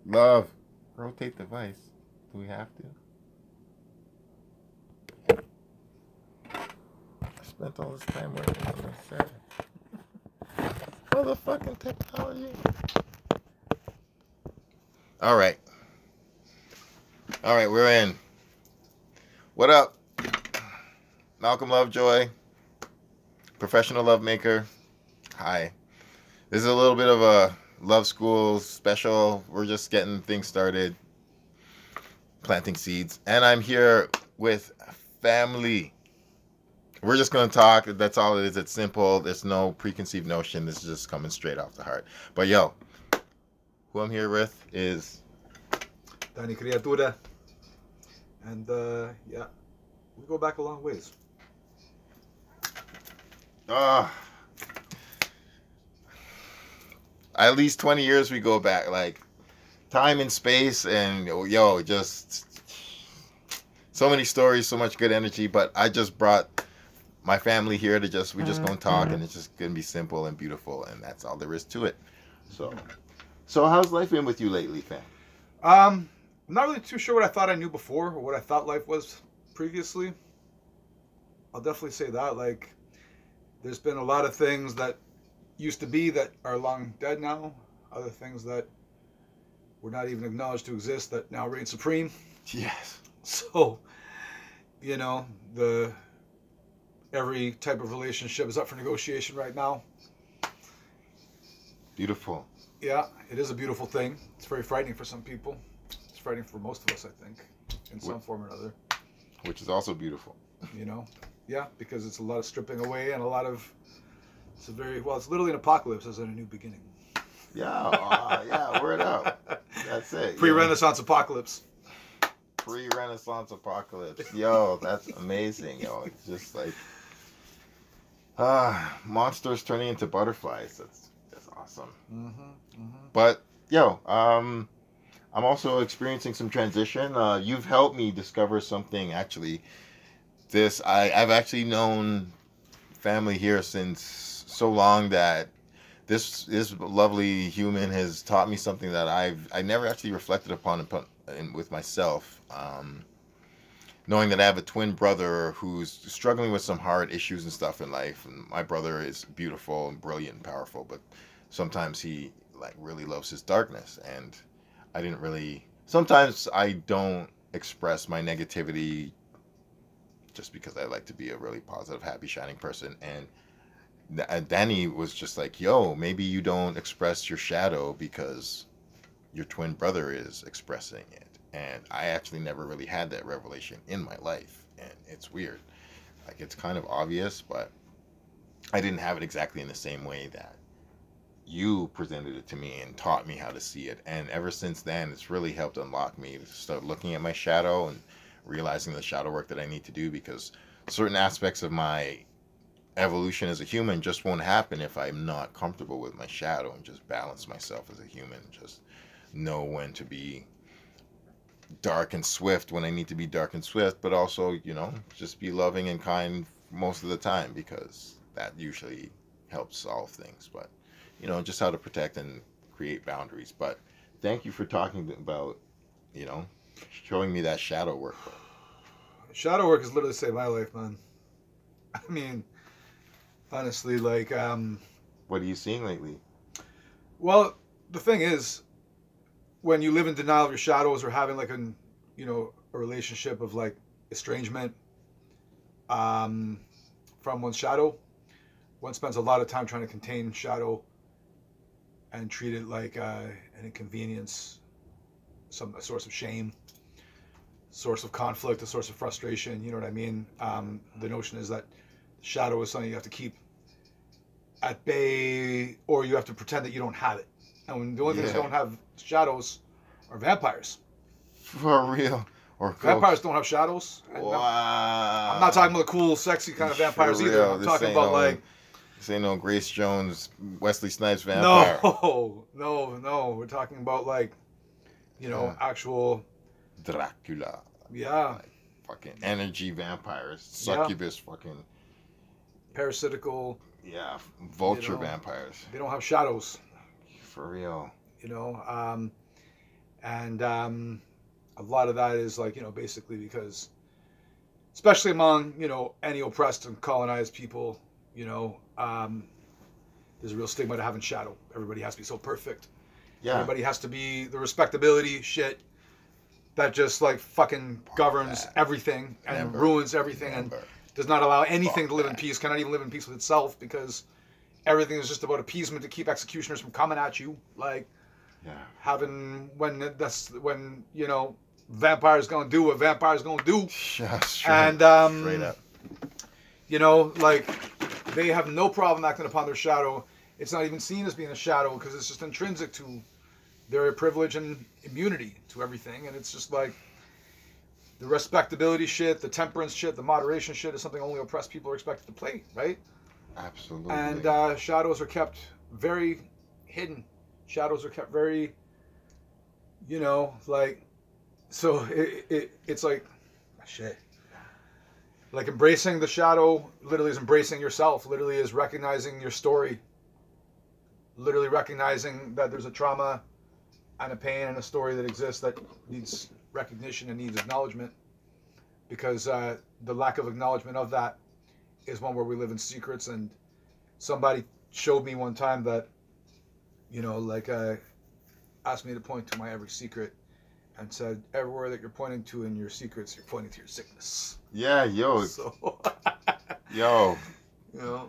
Love. Rotate the device. Do we have to? I spent all this time working on this set. Motherfucking technology. All right. All right, we're in. What up? Malcolm Lovejoy, professional love maker. Hi. This is a little bit of a love school special. We're just getting things started, planting seeds. And I'm here with family. We're just going to talk. That's all it is. It's simple. There's no preconceived notion. This is just coming straight off the heart. But yo, who I'm here with is Dani, Kreatura. And yeah, we go back a long ways. At least 20 years we go back, like time and space, and yo, just so many stories, so much good energy. But I just brought my family here to we just gonna talk, and it's just gonna be simple and beautiful, and that's all there is to it. So how's life been with you lately, fam? I'm not really too sure what I thought I knew before or what I thought life was previously. I'll definitely say that. Like, there's been a lot of things that used to be that are long dead now. Other things that were not even acknowledged to exist that now reign supreme. Yes. So, you know, every type of relationship is up for negotiation right now. Beautiful. Yeah, it is a beautiful thing. It's very frightening for some people. It's frightening for most of us, I think, in some form or another. Which is also beautiful. You know, yeah, because it's a lot of stripping away and a lot of. It's it's literally an apocalypse as in a new beginning. Yeah, yeah, word up. That's it. Pre-Renaissance apocalypse. Pre-Renaissance apocalypse. Yo, that's amazing. Yo, it's just like monsters turning into butterflies. That's awesome. But yo, I'm also experiencing some transition. You've helped me discover something. Actually, I've actually known family here since so long that this lovely human has taught me something that I never actually reflected upon with myself. Knowing that I have a twin brother who's struggling with some hard issues and stuff in life, and my brother is beautiful and brilliant and powerful, but sometimes he like really loves his darkness, and sometimes I don't express my negativity just because I like to be a really positive, happy, shining person. And Danny was just like, yo, maybe you don't express your shadow because your twin brother is expressing it. And I actually never really had that revelation in my life. And it's weird. Like, it's kind of obvious, but I didn't have it exactly in the same way that you presented it to me and taught me how to see it. And ever since then, it's really helped unlock me to start looking at my shadow and realizing the shadow work that I need to do, because certain aspects of my evolution as a human just won't happen if I'm not comfortable with my shadow and just balance myself as a human. Just know when to be dark and swift when I need to be dark and swift, but also, just be loving and kind most of the time, because that usually helps solve things. But, just how to protect and create boundaries. But thank you for talking about, showing me that shadow work. Shadow work has literally saved my life, man. I mean, honestly, like, what are you seeing lately? Well, the thing is, when you live in denial of your shadows or having like a relationship of like estrangement from one's shadow, one spends a lot of time trying to contain shadow and treat it like an inconvenience, a source of shame, source of conflict, a source of frustration. You know what I mean? The notion is that shadow is something you have to keep at bay, or you have to pretend that you don't have it. And when the only things that don't have shadows are vampires. For real. Or vampires don't have shadows. Wow. I'm not talking about cool, sexy kind of vampires either. I'm talking about like. This ain't no Grace Jones, Wesley Snipes vampire. No. We're talking about like, actual. Dracula. Yeah. Like fucking energy vampires. Succubus fucking. Parasitical. Yeah. Vulture vampires. They don't have shadows. For real. And a lot of that is like, basically because, especially among, any oppressed and colonized people, there's a real stigma to having shadow. Everybody has to be so perfect. Yeah. Everybody has to be the respectability shit that just like fucking governs everything and ruins everything and does not allow anything to live in peace, cannot even live in peace with itself because everything is just about appeasement to keep executioners from coming at you. Like, having when vampires gonna do what vampires gonna do. And straight up. Like they have no problem acting upon their shadow. It's not even seen as being a shadow because it's just intrinsic to their privilege and immunity to everything. And it's just like the respectability shit, the temperance shit, the moderation shit is something only oppressed people are expected to play, right? Absolutely. And shadows are kept very hidden. Shadows are kept very, like, so it's like, shit. Like embracing the shadow literally is embracing yourself, literally is recognizing your story, literally recognizing that there's a trauma and a pain and a story that exists that needs recognition and needs acknowledgement, because the lack of acknowledgement of that is one where we live in secrets. And somebody showed me one time that, asked me to point to my every secret and said, everywhere that you're pointing to in your secrets, you're pointing to your sickness. Yeah, yo. So, yo. You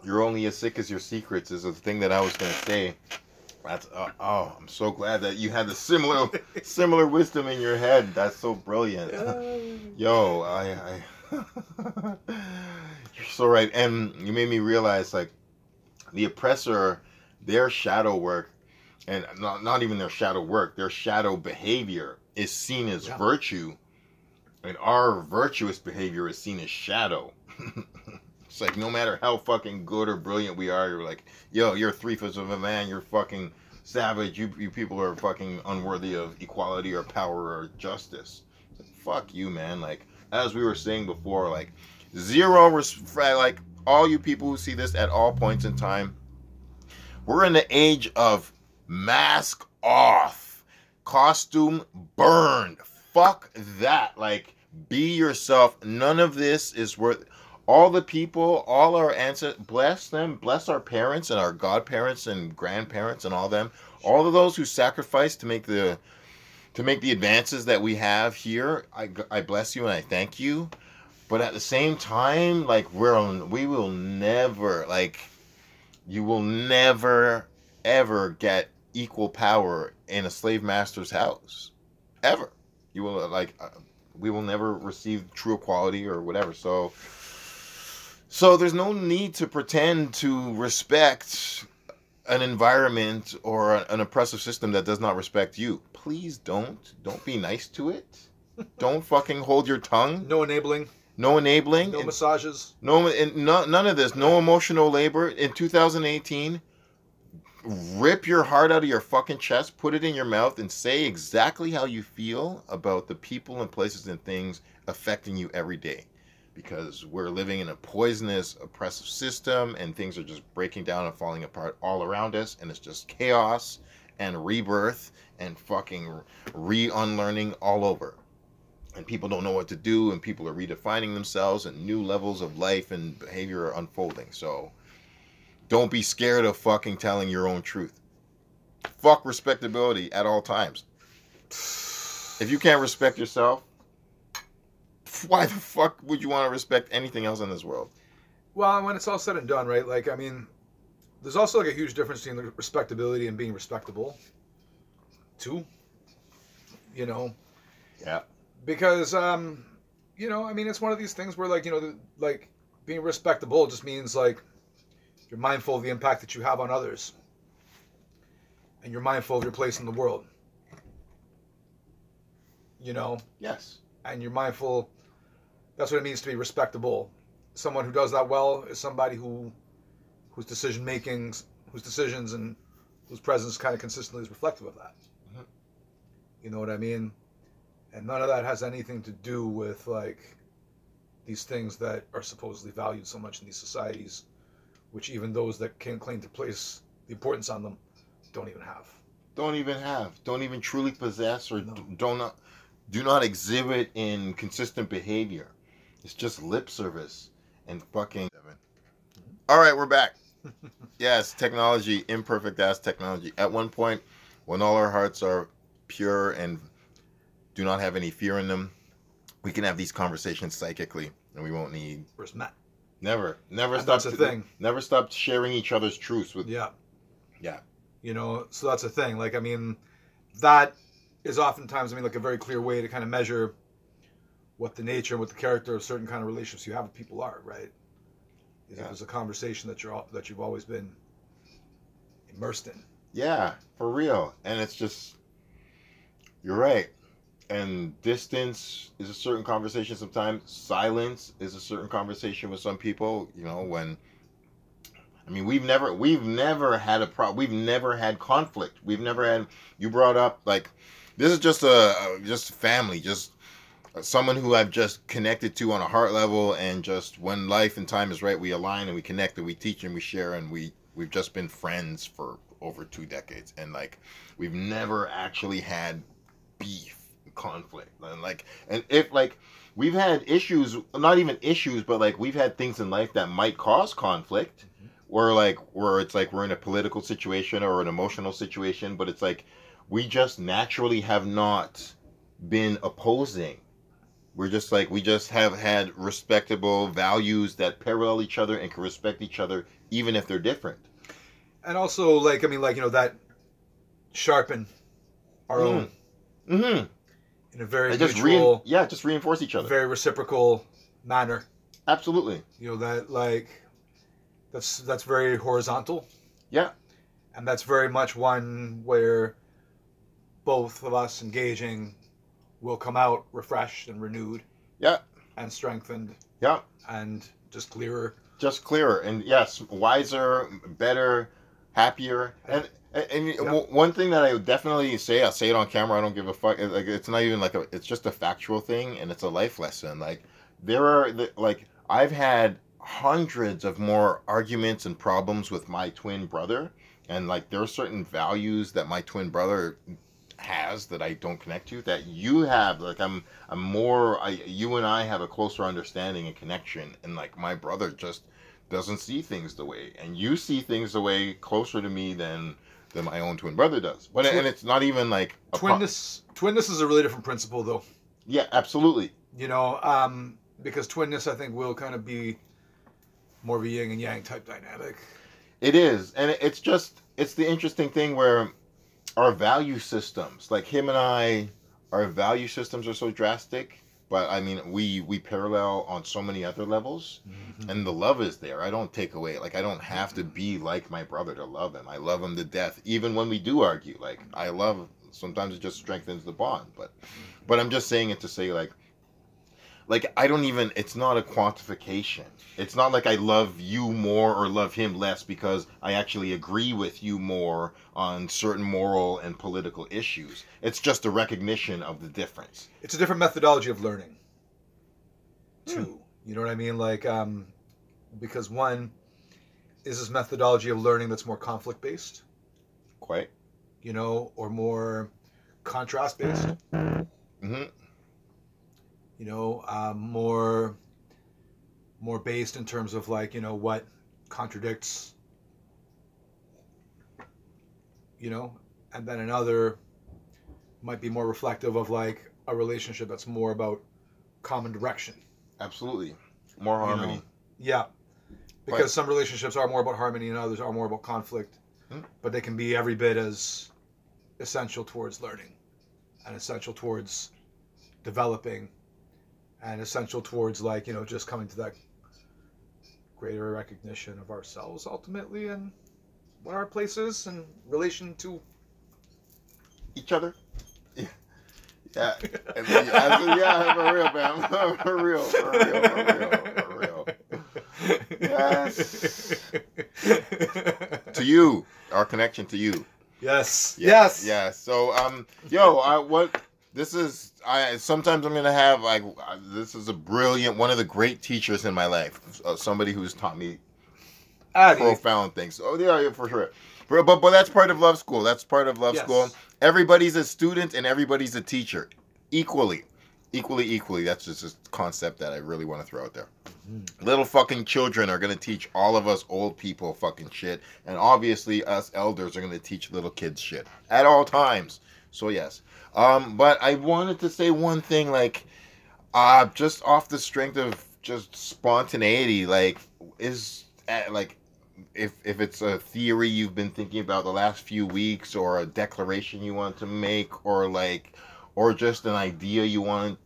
You're only as sick as your secrets is the thing that I was going to say. That's I'm so glad that you had the similar wisdom in your head. That's so brilliant. Yo, I you're so right. And you made me realize, like, the oppressor, their shadow work, and not even their shadow work, their shadow behavior is seen as virtue, and our virtuous behavior is seen as shadow. It's like, no matter how fucking good or brilliant we are, you're like, yo, you're 3/5 of a man, you're fucking savage, you people are fucking unworthy of equality or power or justice. Like, fuck you, man. Like, as we were saying before, like, zero respect, like, all you people who see this at all points in time, we're in the age of mask off, costume burned. Fuck that. Like, be yourself. None of this is worth. All the people, all our ancestors, bless them, bless our parents and our godparents and grandparents and all them, all of those who sacrificed to make the advances that we have here. I bless you and I thank you. But at the same time, like, we will never, like, you will never ever get equal power in a slave master's house, ever. You will, like, we will never receive true equality or whatever. So there's no need to pretend to respect an environment or an oppressive system that does not respect you. Please don't be nice to it. Don't fucking hold your tongue. No enabling. No enabling. No massages. None of this. No emotional labor. In 2018, rip your heart out of your fucking chest, put it in your mouth, and say exactly how you feel about the people and places and things affecting you every day. Because we're living in a poisonous, oppressive system, and things are just breaking down and falling apart all around us, and it's just chaos and rebirth and fucking re-unlearning all over. And people don't know what to do, and people are redefining themselves, and new levels of life and behavior are unfolding. So don't be scared of fucking telling your own truth. Fuck respectability at all times. If you can't respect yourself, why the fuck would you want to respect anything else in this world? Well, when it's all said and done, right? Like, I mean, there's also like a huge difference between respectability and being respectable, too. Yeah. Because, I mean, it's one of these things where, like, like, being respectable just means, like, you're mindful of the impact that you have on others. And you're mindful of your place in the world. Yes. And you're mindful. That's what it means to be respectable. Someone who does that well is somebody whose decisions and whose presence kind of consistently is reflective of that. Mm-hmm. You know what I mean? And none of that has anything to do with, like, these things that are supposedly valued so much in these societies, which even those that can claim to place the importance on them don't even have. Don't even truly possess, or No. do not exhibit in consistent behavior. It's just lip service and fucking. All right, we're back. Yes, technology, imperfect ass technology. At one point, when all our hearts are pure and do not have any fear in them, we can have these conversations psychically, and we won't need. Where's Matt? Never And stop. that's the thing. Never stop sharing each other's truths with. Yeah. Yeah. You know, so that's the thing. Like, I mean, that is oftentimes, I mean, like a very clear way to kind of measure what the nature and what the character of certain kind of relationships you have with people are, right? Is if there's a conversation that you've always been immersed in. Yeah, for real. And it's just, you're right. And distance is a certain conversation sometimes. Silence is a certain conversation with some people. You know, when, I mean, we've never had a problem. We've never had conflict. We've never had, you brought up, like, this is just just family, just someone who I've just connected to on a heart level, and just when life and time is right, we align and we connect and we teach and we share, and we've just been friends for over 2 decades, and like we've never actually had beef, conflict, and if like we've had issues, not even issues, but like we've had things in life that might cause conflict, where it's like we're in a political situation or an emotional situation, but it's like we just naturally have not been opposing. We're just like, we just have had respectable values that parallel each other and can respect each other even if they're different. And also, like, I mean, like, you know, that sharpen our own Mm-hmm. in a very just mutual, just reinforce each other. very reciprocal manner. Absolutely. You know, that, like, that's very horizontal. Yeah. And that's very much one where both of us engaging will come out refreshed and renewed. Yeah. And strengthened. Yeah. And just clearer. Just clearer. And yes, wiser, better, happier. And one thing that I would definitely say, I'll say it on camera, I don't give a fuck. Like, it's not even like it's just a factual thing, and it's a life lesson. Like, I've had hundreds of more arguments and problems with my twin brother, and like there are certain values that my twin brother has that I don't connect to, that you have. Like, you and I have a closer understanding and connection, and like my brother just doesn't see things the way, and you see things the way closer to me than my own twin brother does. But and it's not even like twinness is a really different principle, though. Yeah, absolutely. You know, because twinness, I think, will kind of be more of a yin and yang type dynamic. It is, and it's the interesting thing where our value systems, like him and I, our value systems are so drastic, but I mean, we parallel on so many other levels, and the love is there. I don't take away, like, I don't have to be like my brother to love him. I love him to death, even when we do argue. Like, sometimes it just strengthens the bond, but I'm just saying it to say, like, I don't even, it's not a quantification. It's not like I love you more or love him less because I actually agree with you more on certain moral and political issues. It's just a recognition of the difference. It's a different methodology of learning, too. You know what I mean? Like, because one is this methodology of learning that's more conflict-based. Quite. You know, or more contrast-based. Mm-hmm. You know, more based in terms of, like, you know, what contradicts, you know, and then another might be more reflective of, like, a relationship that's more about common direction. Absolutely. More harmony. You know? Yeah. Because some relationships are more about harmony and others are more about conflict. But they can be every bit as essential towards learning and essential towards developing and essential towards, like, you know, just coming to that greater recognition of ourselves ultimately and what our place is in relation to each other. Yeah. Yeah, for real, man. For real. Yes. To you, our connection to you. Yes. Yeah. So, sometimes I'm gonna have, like, this is one of the great teachers in my life. Somebody who's taught me profound things. Oh, yeah, for sure. But that's part of love school. That's part of love school. Yes. Everybody's a student and everybody's a teacher, equally, equally. That's just a concept that I really want to throw out there. Mm-hmm. Little fucking children are gonna teach all of us old people fucking shit, and obviously us elders are gonna teach little kids shit at all times. So yes, but I wanted to say one thing, like, just off the strength of just spontaneity, like, like, if it's a theory you've been thinking about the last few weeks, or a declaration you want to make, or like, or just an idea you want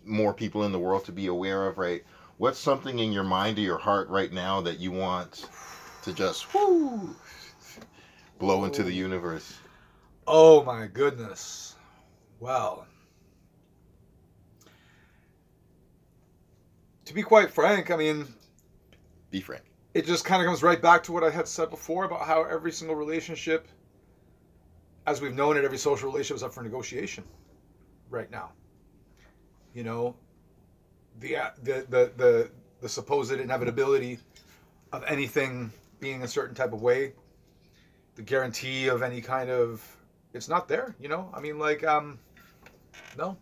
more people in the world to be aware of, right? What's something in your mind or your heart right now that you want to just blow into the universe? Oh my goodness. Well, to be quite frank, I mean, Be frank. it just kind of comes right back to what I had said before about how every single relationship, as we've known it, every social relationship is up for negotiation right now. You know, the supposed inevitability of anything being a certain type of way, the guarantee of any kind of, it's not there. You know, I mean, like, no,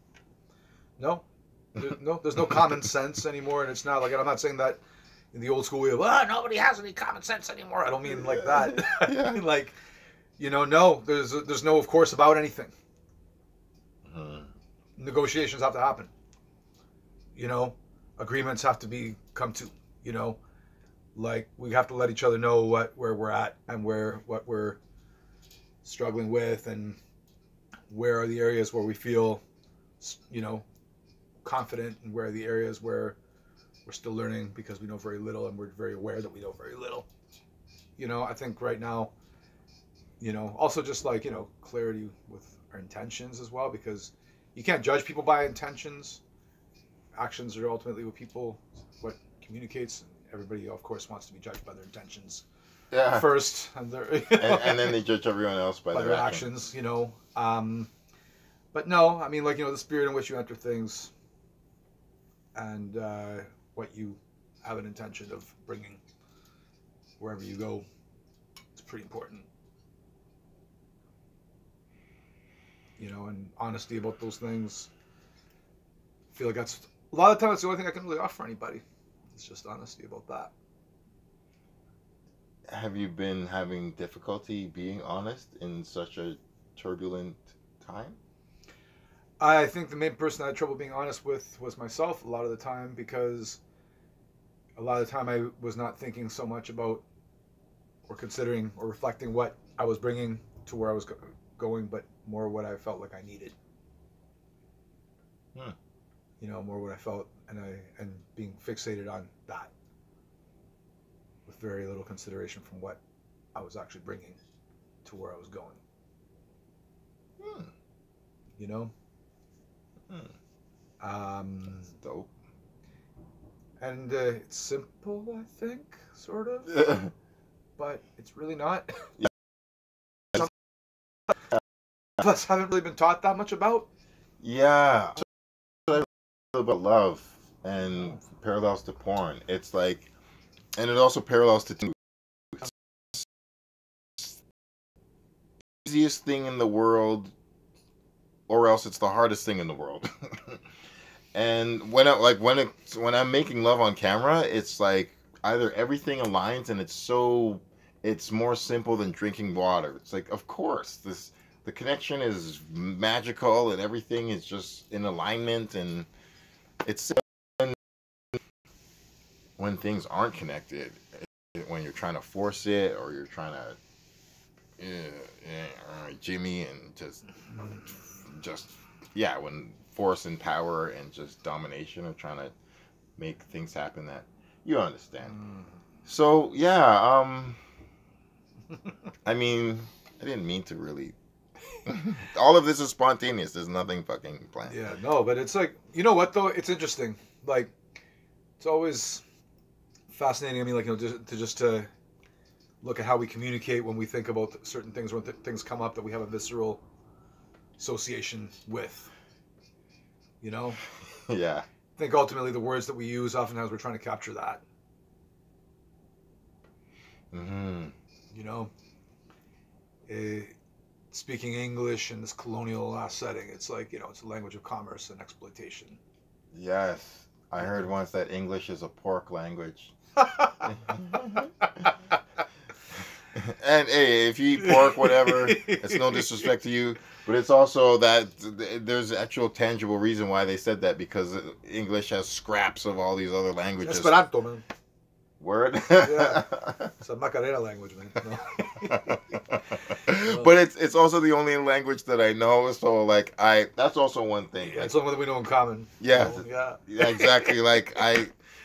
there's no common sense anymore, and it's not like, and I'm not saying that in the old school way of, nobody has any common sense anymore. I don't mean like that. Yeah. I mean, like, you know, no, there's no of course about anything. Negotiations have to happen. You know, agreements have to be come to. You know, like, we have to let each other know where we're at, and what we're struggling with, and where are the areas where we feel, you know, confident, and where are the areas where we're still learning because we know very little, and we're very aware that we know very little. You know, I think right now, you know, also just like, you know, clarity with our intentions as well, because you can't judge people by intentions. Actions are ultimately what communicates. Everybody, of course, wants to be judged by their intentions first, and and then they judge everyone else by their actions. You know, but no, I mean, like, you know, the spirit in which you enter things, and what you have an intention of bringing wherever you go, it's pretty important. You know, and honesty about those things. I feel like that's a lot of times the only thing I can really offer anybody. It's just honesty about that. Have you been having difficulty being honest in such a turbulent time? I think the main person I had trouble being honest with was myself a lot of the time, because a lot of the time I was not thinking so much about, or considering, or reflecting what I was bringing to where I was going, but more what I felt like I needed. You know, more what I felt, and being fixated on that, with very little consideration from what I was actually bringing to where I was going. You know. That's dope. And it's simple, I think, sort of, but it's really not. Some of us haven't really been taught that much about. Yeah. About love and parallels to porn. It's like, and it also parallels to easiest thing in the world, or else it's the hardest thing in the world. And when I'm making love on camera, it's like either everything aligns and it's more simple than drinking water. It's like, of course, the connection is magical and everything is just in alignment, and it's when things aren't connected, when you're trying to force it, or you're trying to Jimmy, and just when force and power and just domination are trying to make things happen, that you understand. So I mean, I didn't mean to really. All of this is spontaneous. There's nothing fucking planned. Yeah, no, but it's like, you know what though? It's interesting. Like, it's always fascinating. I mean, like, you know, to look at how we communicate when we think about certain things, when things come up that we have a visceral association with. You know? Yeah. I think ultimately the words that we use, oftentimes we're trying to capture that. Mm-hmm. You know? speaking English in this colonial setting. It's like, it's a language of commerce and exploitation. Yes. I heard once that English is a pork language. And hey, if you eat pork, whatever, it's no disrespect to you, but it's also that there's actual tangible reason why they said that, because English has scraps of all these other languages. Esperanto, man. Word? Yeah. It's a Macarena language, man. No. But it's also the only language that I know, so like that's also one thing. Yeah, it's something that we know in common. Yeah. Yeah, exactly. Like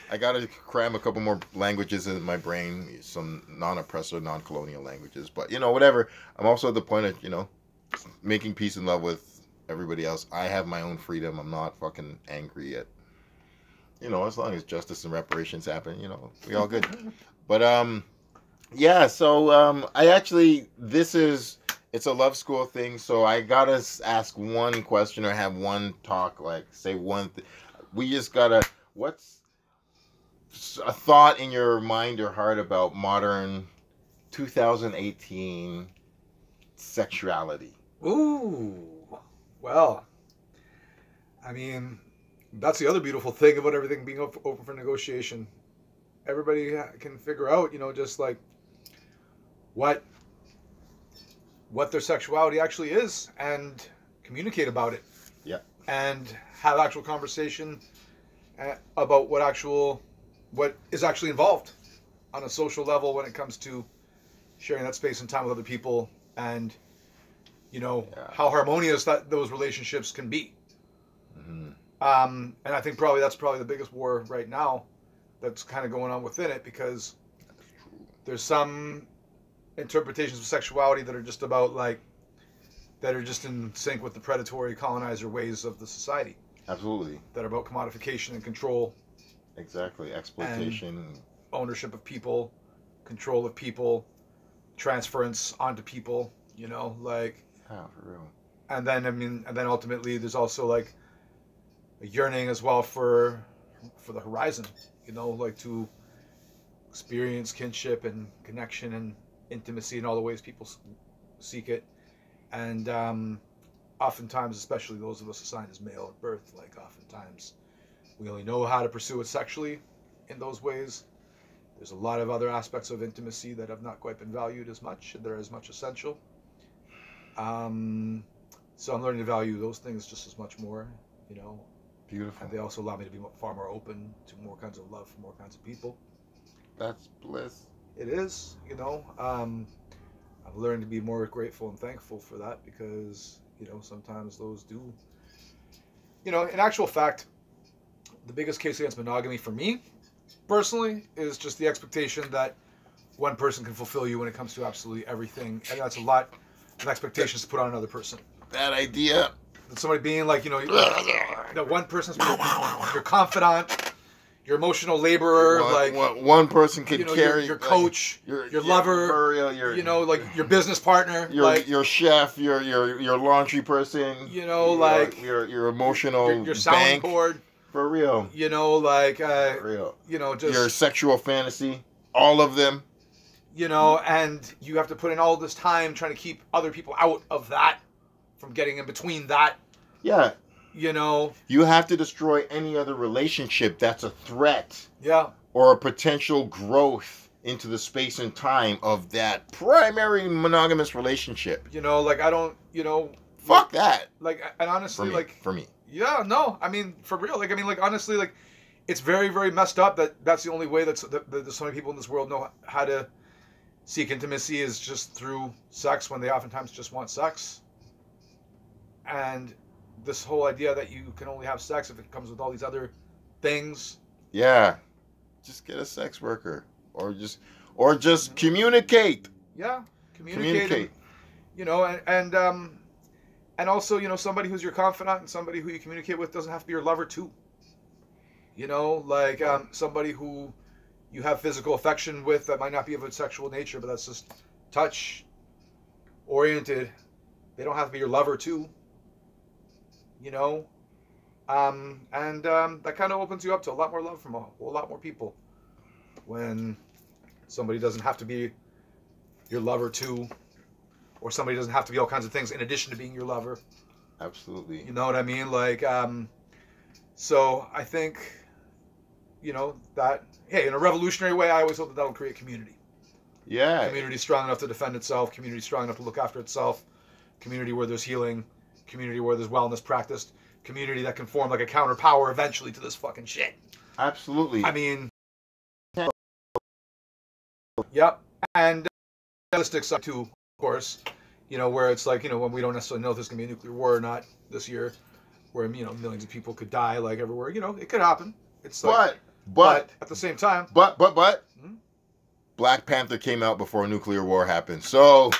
I gotta cram a couple more languages in my brain, some non-oppressor, non-colonial languages. But whatever. I'm also at the point of making peace and love with everybody else. I have my own freedom. I'm not fucking angry at as long as justice and reparations happen. We all good. But yeah. So I actually it's a love school thing. So I gotta ask one question or have one talk. Like say one. We just gotta. What's a thought in your mind or heart about modern 2018 sexuality? Ooh, well, I mean, that's the other beautiful thing about everything being open for negotiation. Everybody can figure out, just like what their sexuality actually is and communicate about it. Yeah. And have actual conversation about what is actually involved on a social level when it comes to sharing that space and time with other people, and how harmonious those relationships can be. Mm-hmm. And I think that's probably the biggest war right now that's kind of going on within it, because there's some interpretations of sexuality that are just about that are just in sync with the predatory colonizer ways of the society. Absolutely. That are about commodification and control. Exactly. Exploitation. And ownership of people, control of people, transference onto people, Oh, for real. And then ultimately there's also a yearning as well for the horizon, to experience kinship and connection and intimacy in all the ways people seek it. And oftentimes, especially those of us assigned as male at birth, oftentimes we only know how to pursue it sexually in those ways. There's a lot of other aspects of intimacy that have not quite been valued as much, and they're as much essential. So I'm learning to value those things just as much more, Beautiful. And they also allow me to be far more open to more kinds of love from more kinds of people. That's bliss. It is, I've learned to be more grateful and thankful for that, because, sometimes those do, in actual fact, the biggest case against monogamy for me, personally, is just the expectation that one person can fulfill you when it comes to absolutely everything. And that's a lot of expectations to put on another person. Bad idea. That somebody being that one person's your confidant, your emotional laborer, one person can carry your coach, your lover, your business partner, your chef, your laundry person, your emotional your sounding board. For real. For real. Just your sexual fantasy, all of them. And you have to put in all this time trying to keep other people out of that, from getting in between that. Yeah. You have to destroy any other relationship that's a threat. Yeah. Or a potential growth into the space and time of that primary monogamous relationship. I don't, fuck that. And honestly, for me. Yeah, no, for real. Honestly, it's very, very messed up that that's the only way that there's so many people in this world know how to seek intimacy, is just through sex, when they oftentimes just want sex. And this whole idea that you can only have sex if it comes with all these other things. Yeah. Just get a sex worker. Or just communicate. Yeah. Communicate. And also, somebody who's your confidant and somebody who you communicate with doesn't have to be your lover too. Somebody who you have physical affection with that might not be of a sexual nature, but that's just touch oriented. They don't have to be your lover too. That kind of opens you up to a lot more love from a whole lot more people, when somebody doesn't have to be your lover too, or somebody doesn't have to be all kinds of things in addition to being your lover. Absolutely. You know what I mean? Like, so I think, that, hey, in a revolutionary way, I always hope that will create community. Yeah. Community strong enough to defend itself, community strong enough to look after itself, community where there's healing, community where there's wellness practiced, community that can form like a counterpower eventually to this fucking shit. Absolutely. I mean, yep. And realistic side too, of course, where it's like, when we don't necessarily know if there's going to be a nuclear war or not this year, where, millions of people could die like everywhere, it could happen. It's like, but at the same time. But, Black Panther came out before a nuclear war happened. So.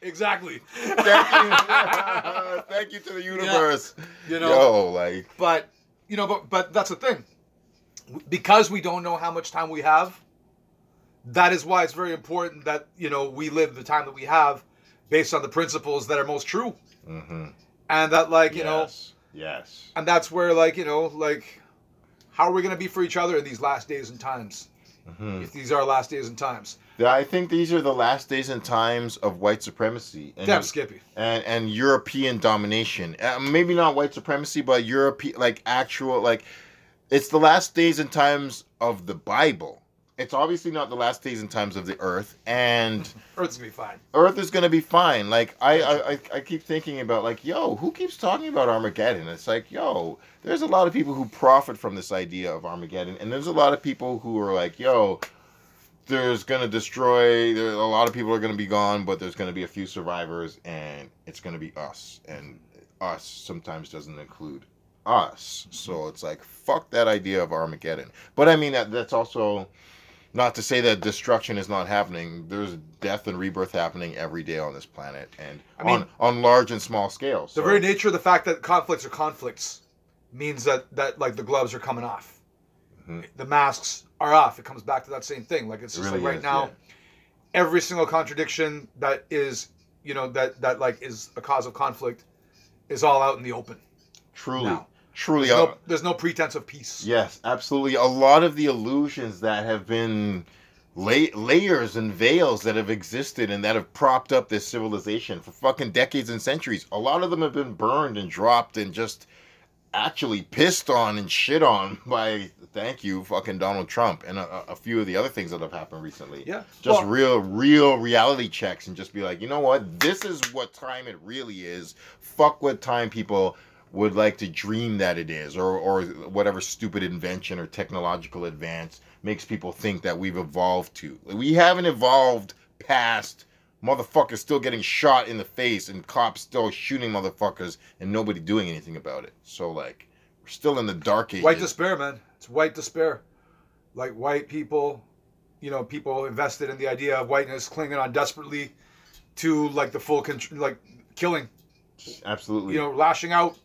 Exactly. Thank you. Thank you to the universe. Yeah. But that's the thing. Because we don't know how much time we have, that is why it's very important that, we live the time that we have based on the principles that are most true. Mm-hmm. And that, like, Yes. And that's where, like, how are we going to be for each other in these last days and times? Mm-hmm. If these are last days and times. I think these are the last days and times of white supremacy. And, damn Skippy. And European domination. Maybe not white supremacy, but European, like, actual, like, it's the last days and times of the Bible. It's obviously not the last days and times of the earth, and Earth's gonna be fine. Earth is gonna be fine. Like I keep thinking about, like, yo, who keeps talking about Armageddon? It's like, yo, there's a lot of people who profit from this idea of Armageddon, and there's a lot of people who are like, yo, there's gonna destroy. A lot of people are gonna be gone, but there's gonna be a few survivors, and it's gonna be us, and us sometimes doesn't include us. So it's like, fuck that idea of Armageddon. But I mean, that's also. Not to say that destruction is not happening. There's death and rebirth happening every day on this planet, and on large and small scales. The very nature of the fact that conflicts are conflicts means that like the gloves are coming off. Mm-hmm. The masks are off. It comes back to that same thing. Like, it's just really like right now, every single contradiction that is, that like is a cause of conflict is all out in the open. Truly. Now. Truly, there's no pretense of peace. Yes, absolutely. A lot of the illusions that have been layers and veils that have existed and that have propped up this civilization for fucking decades and centuries, a lot of them have been burned and dropped and just actually pissed on and shit on by, thank you, fucking Donald Trump, and a few of the other things that have happened recently. Yeah. Just real reality checks, and just be like, you know what? This is what time it really is. Fuck what time people would like to dream that it is, or whatever stupid invention or technological advance makes people think that we've evolved to. We haven't evolved past motherfuckers still getting shot in the face and cops still shooting motherfuckers and nobody doing anything about it. So, like, we're still in the dark ages. White despair, man. It's white despair. Like, white people, people invested in the idea of whiteness, clinging on desperately to, like, the full like killing. Absolutely. Lashing out.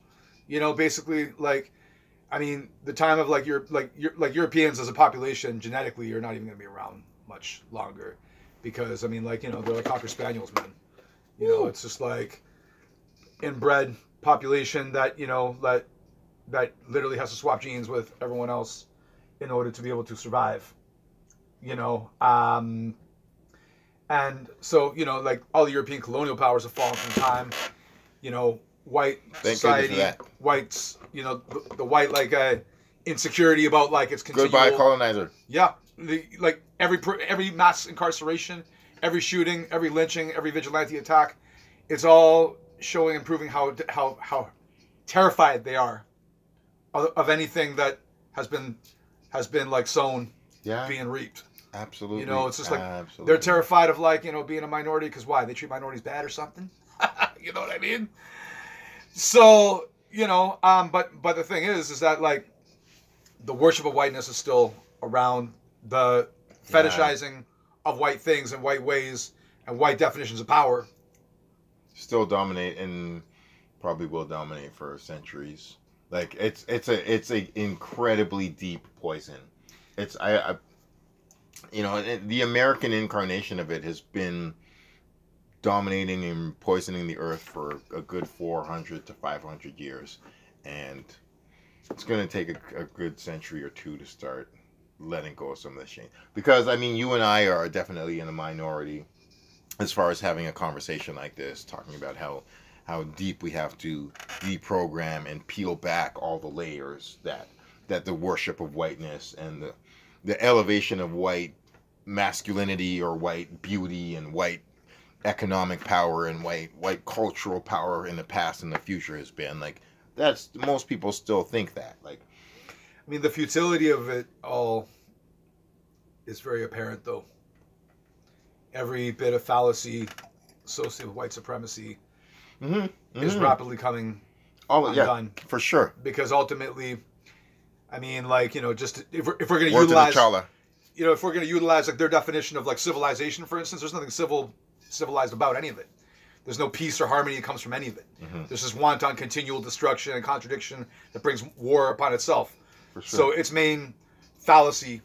Basically, like, I mean, the time of like Europeans as a population genetically are not even going to be around much longer, because I mean, like, they're like Cocker Spaniels, man. It's just like inbred population that that literally has to swap genes with everyone else in order to be able to survive. And so like all the European colonial powers have fallen from time. White society, whites, the white, like, insecurity about, like, its continual... Goodbye, colonizer. Yeah. Like, every mass incarceration, every shooting, every lynching, every vigilante attack, it's all showing and proving how terrified they are of anything that has been like, sown, being reaped. Absolutely. It's just like, they're terrified of, like, being a minority, because why? They treat minorities bad or something? You know what I mean? So, but the thing is that, like, the worship of whiteness is still around, the fetishizing of white things and white ways and white definitions of power. Still dominate, and probably will dominate for centuries. Like, it's a incredibly deep poison. The American incarnation of it has been dominating and poisoning the earth for a good 400 to 500 years, and it's going to take a good century or two to start letting go of some of the shame. Because, I mean, you and I are definitely in a minority as far as having a conversation like this, talking about how deep we have to deprogram and peel back all the layers that the worship of whiteness and the elevation of white masculinity or white beauty and white economic power and white cultural power in the past and the future has been like. That's most people still think that. Like, I mean, the futility of it all is very apparent, though. Every bit of fallacy associated with white supremacy is rapidly coming undone. Yeah, for sure. Because ultimately, I mean, like, you know, just if we're going to Word utilize, to T'Challa. you know, if we're going to utilize like their definition of like civilization, for instance, there's nothing civilized about any of it. There's no peace or harmony that comes from any of it. There's this wanton continual destruction and contradiction that brings war upon itself. For sure. So its main fallacy,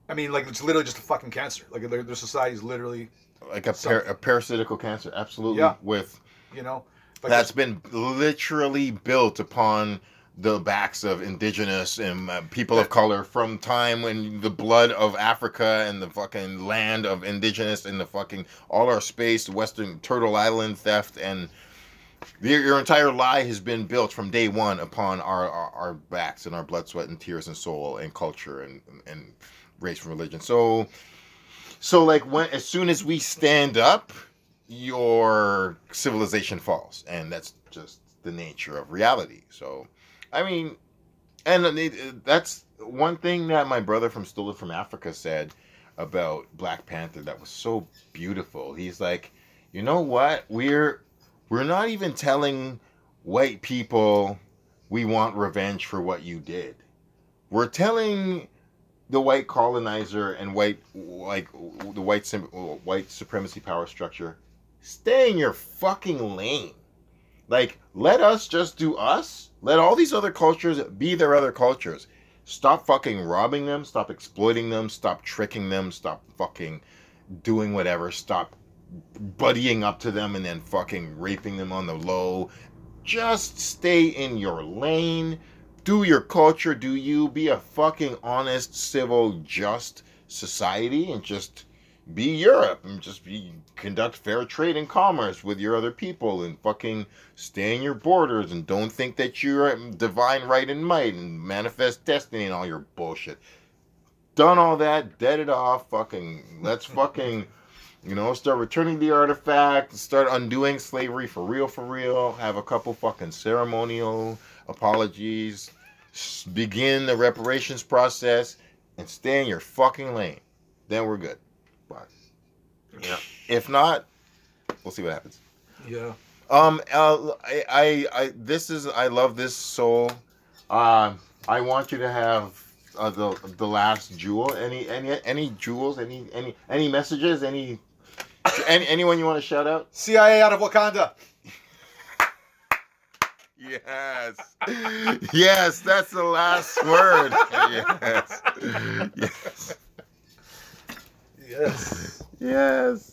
I mean, like, it's literally just a fucking cancer. Like, their society is literally like a parasitical cancer. Absolutely. Yeah. With, you know, like that's been literally built upon the backs of indigenous and people of color from time when the blood of Africa and the fucking land of indigenous and the fucking all our space, Western Turtle Island theft, and your entire lie has been built from day one upon our backs and our blood, sweat, and tears and soul and culture and race and religion. So like as soon as we stand up, your civilization falls, and that's just the nature of reality. So. I mean, and that's one thing that my brother from Stolen from Africa said about Black Panther that was so beautiful. He's like, you know what? We're not even telling white people we want revenge for what you did. We're telling the white colonizer and the white supremacy power structure, stay in your fucking lane. Like, let us just do us. Let all these other cultures be their other cultures. Stop fucking robbing them. Stop exploiting them. Stop tricking them. Stop fucking doing whatever. Stop buddying up to them and then fucking raping them on the low. Just stay in your lane. Do your culture. Do you. Be a fucking honest, civil, just society and just be Europe and just conduct fair trade and commerce with your other people and fucking stay in your borders and don't think that you're divine right and might and manifest destiny and all your bullshit. Done all that, dead it off, fucking let's fucking, you know, start returning the artifact, start undoing slavery for real, have a couple fucking ceremonial apologies, begin the reparations process and stay in your fucking lane. Then we're good. But, you know, if not, we'll see what happens. Yeah. I love this soul. I want you to have the last jewel. Any jewels? Any messages? Anyone you want to shout out? CIA out of Wakanda. Yes. Yes, that's the last word. Yes. Yes. Yes. Yes.